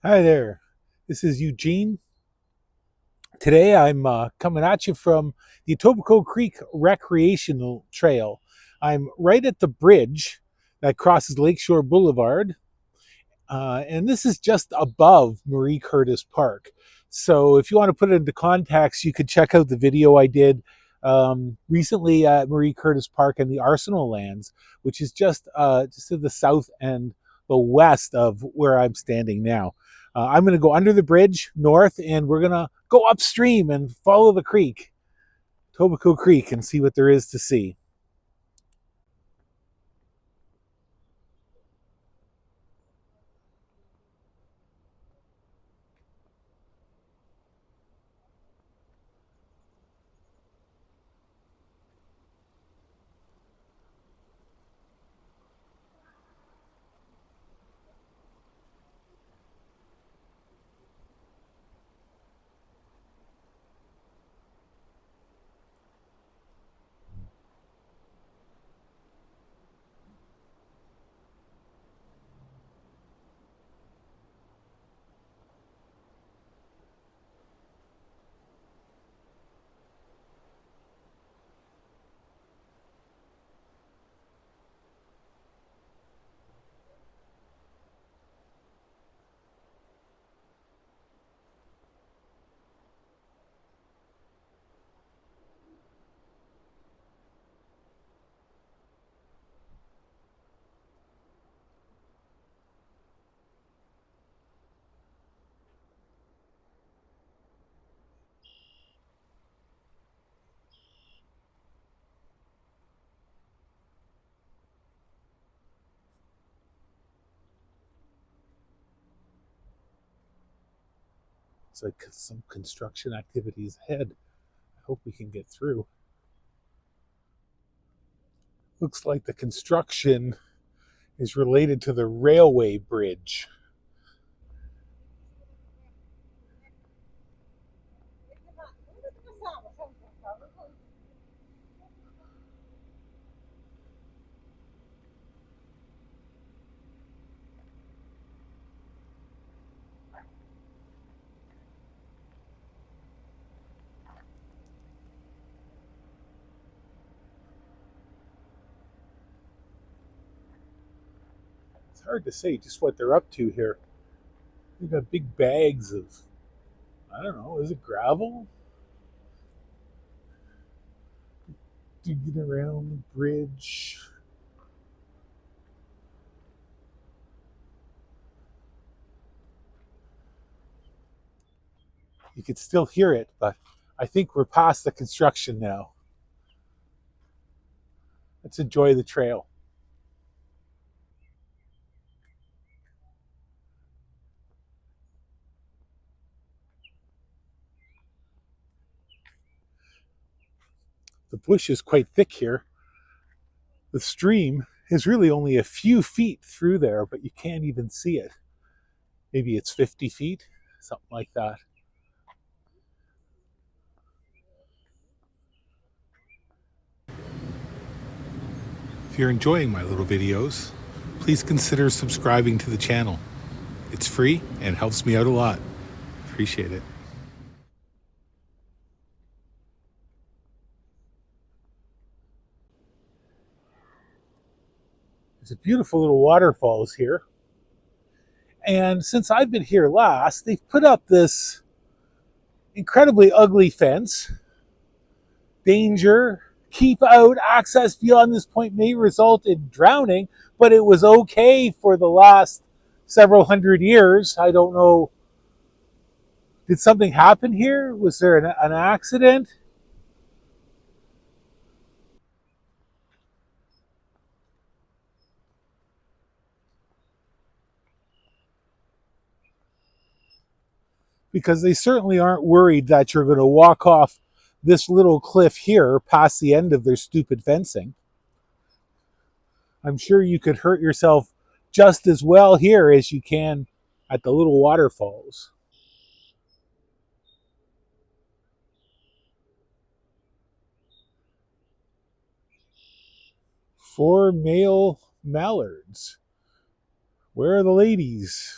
Hi there. This is Eugene. Today I'm coming at you from the Etobicoke Creek Recreational Trail. I'm right at the bridge that crosses Lakeshore Boulevard, and this is just above Marie Curtis Park. So if you want to put it into context, you could check out the video I did recently at Marie Curtis Park and the Arsenal lands, which is just to the south and the west of where I'm standing now. I'm going to go under the bridge north, and we're going to go upstream and follow the creek, Tobico Creek, and see what there is to see. It's like some construction activities ahead. I hope we can get through. Looks like the construction is related to the railway bridge. It's hard to say just what they're up to here. They've got big bags of, I don't know, is it gravel? Digging around the bridge. You could still hear it, but I think we're past the construction now. Let's enjoy the trail. The bush is quite thick here. The stream is really only a few feet through there, but you can't even see it. Maybe it's 50 feet, something like that. If you're enjoying my little videos, please consider subscribing to the channel. It's free and helps me out a lot. Appreciate it. There's a beautiful little waterfalls here. And since I've been here last, they've put up this incredibly ugly fence. Danger, keep out, access beyond this point may result in drowning, but it was okay for the last several hundred years. I don't know. Did something happen here? Was there an accident? Because they certainly aren't worried that you're going to walk off this little cliff here past the end of their stupid fencing. I'm sure you could hurt yourself just as well here as you can at the little waterfalls. 4 male mallards. Where are the ladies?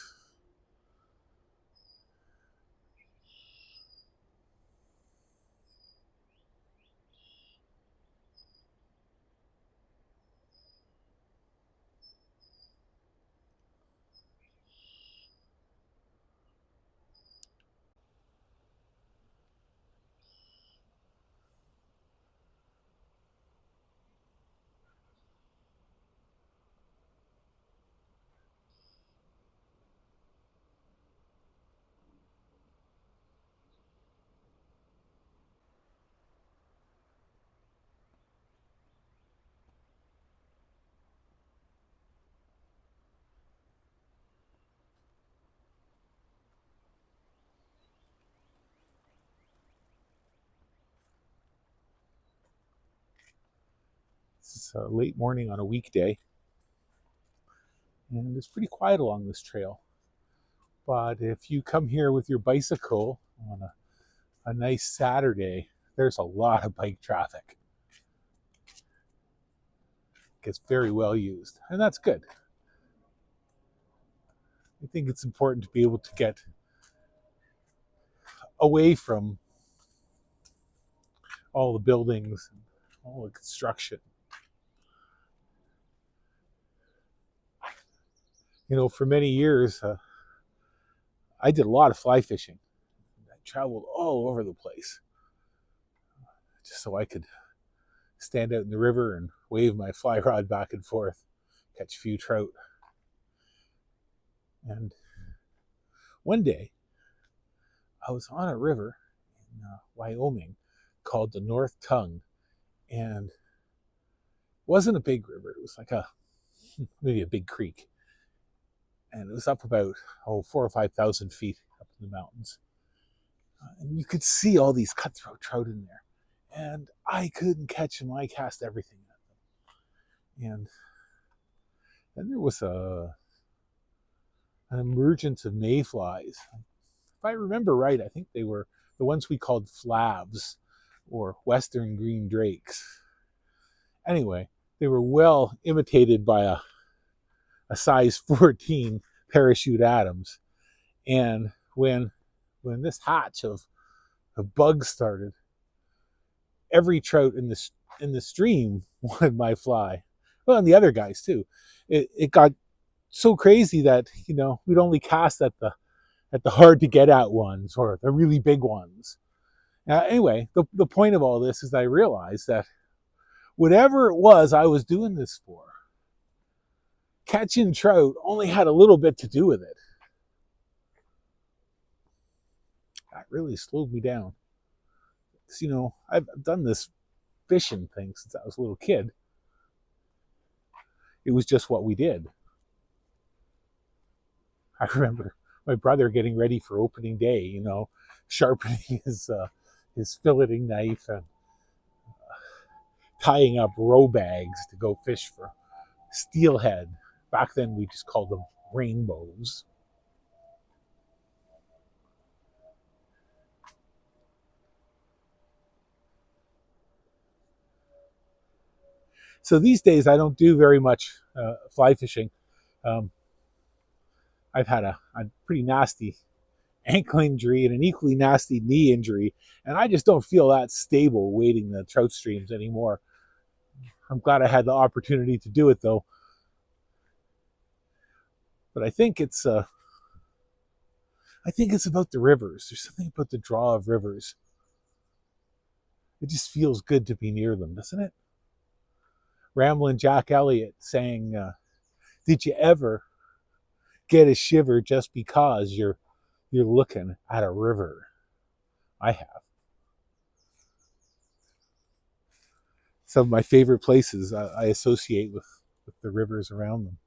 It's late morning on a weekday, and it's pretty quiet along this trail. But if you come here with your bicycle on a nice Saturday, there's a lot of bike traffic. It gets very well used, and that's good. I think it's important to be able to get away from all the buildings and all the construction. For many years, I did a lot of fly fishing. I traveled all over the place just so I could stand out in the river and wave my fly rod back and forth, catch a few trout. And one day, I was on a river in Wyoming called the North Tongue, and it wasn't a big river. It was like maybe a big creek, and it was up about 4,000 or 5,000 feet up in the mountains. And you could see all these cutthroat trout in there, and I couldn't catch them. I cast everything at them, and then there was an emergence of mayflies. If I remember right, I think they were the ones we called flavs or western green drakes. Anyway, they were well imitated by a size 14 parachute Adams. And when this hatch of bugs started, every trout in the stream wanted my fly. Well, and the other guys too. It got so crazy that we'd only cast at the hard to get at ones or the really big ones. Anyway, the point of all this is I realized that whatever it was I was doing this for, catching trout only had a little bit to do with it. That really slowed me down. Because, I've done this fishing thing since I was a little kid. It was just what we did. I remember my brother getting ready for opening day, sharpening his filleting knife and tying up row bags to go fish for steelhead. Back then we just called them rainbows. So these days I don't do very much fly fishing. I've had a pretty nasty ankle injury and an equally nasty knee injury, and I just don't feel that stable wading the trout streams anymore. I'm glad I had the opportunity to do it though. But I think it's about the rivers. There's something about the draw of rivers. It just feels good to be near them, doesn't it? Ramblin' Jack Elliott saying, "Did you ever get a shiver just because you're looking at a river?" I have. Some of my favorite places I associate with the rivers around them.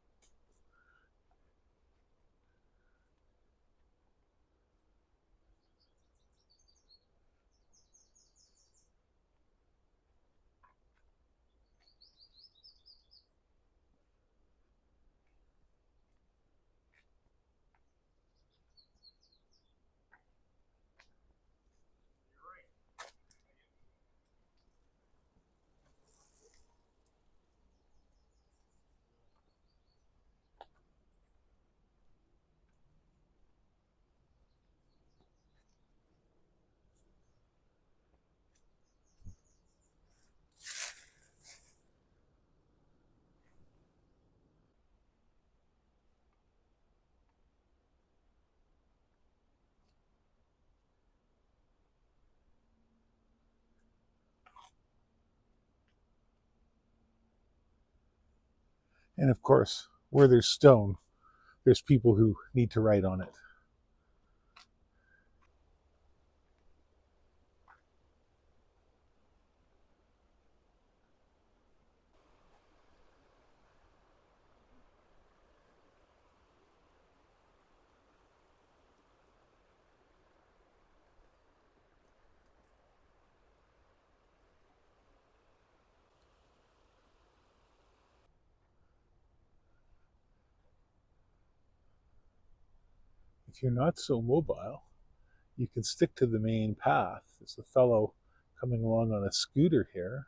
And of course, where there's stone, there's people who need to write on it. If you're not so mobile, you can stick to the main path. There's a fellow coming along on a scooter here.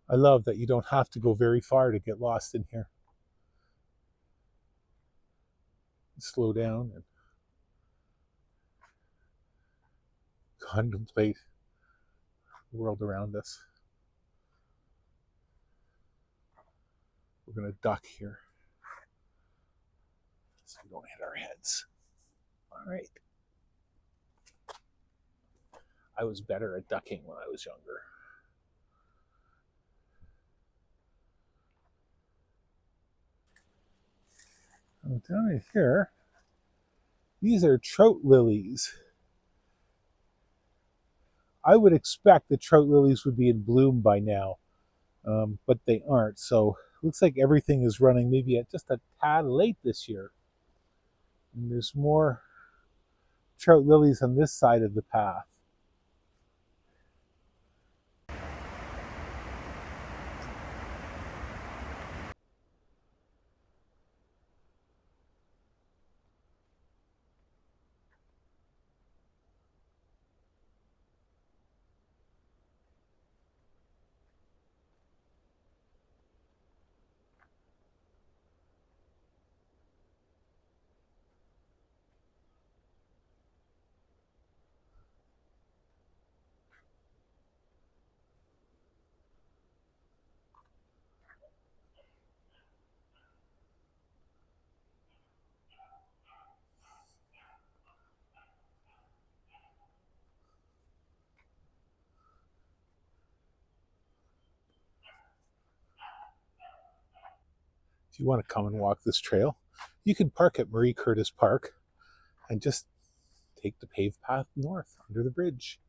I love that you don't have to go very far to get lost in here. Slow down and contemplate the world around us. We're going to duck here so we don't hit our heads. All right. I was better at ducking when I was younger. Down here, these are trout lilies. I would expect the trout lilies would be in bloom by now, but they aren't. So looks like everything is running maybe at just a tad late this year. And there's more trout lilies on this side of the path. If you want to come and walk this trail, you can park at Marie Curtis Park and just take the paved path north under the bridge.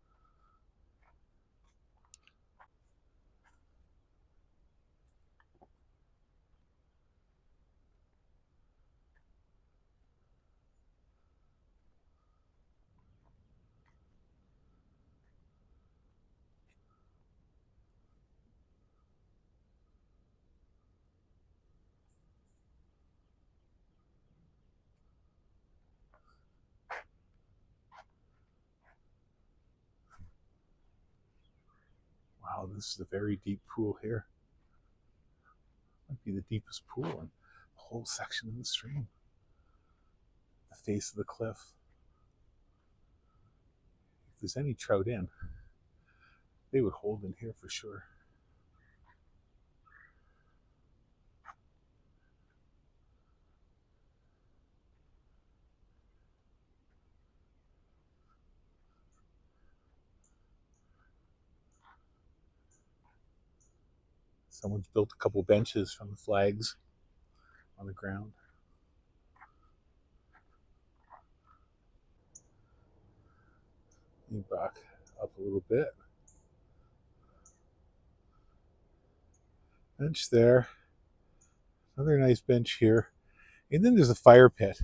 Wow, this is a very deep pool here. Might be the deepest pool in the whole section of the stream. The face of the cliff. If there's any trout in, they would hold in here for sure. Someone's built a couple benches from the flags on the ground. You back up a little bit. Bench there. Another nice bench here. And then there's a fire pit.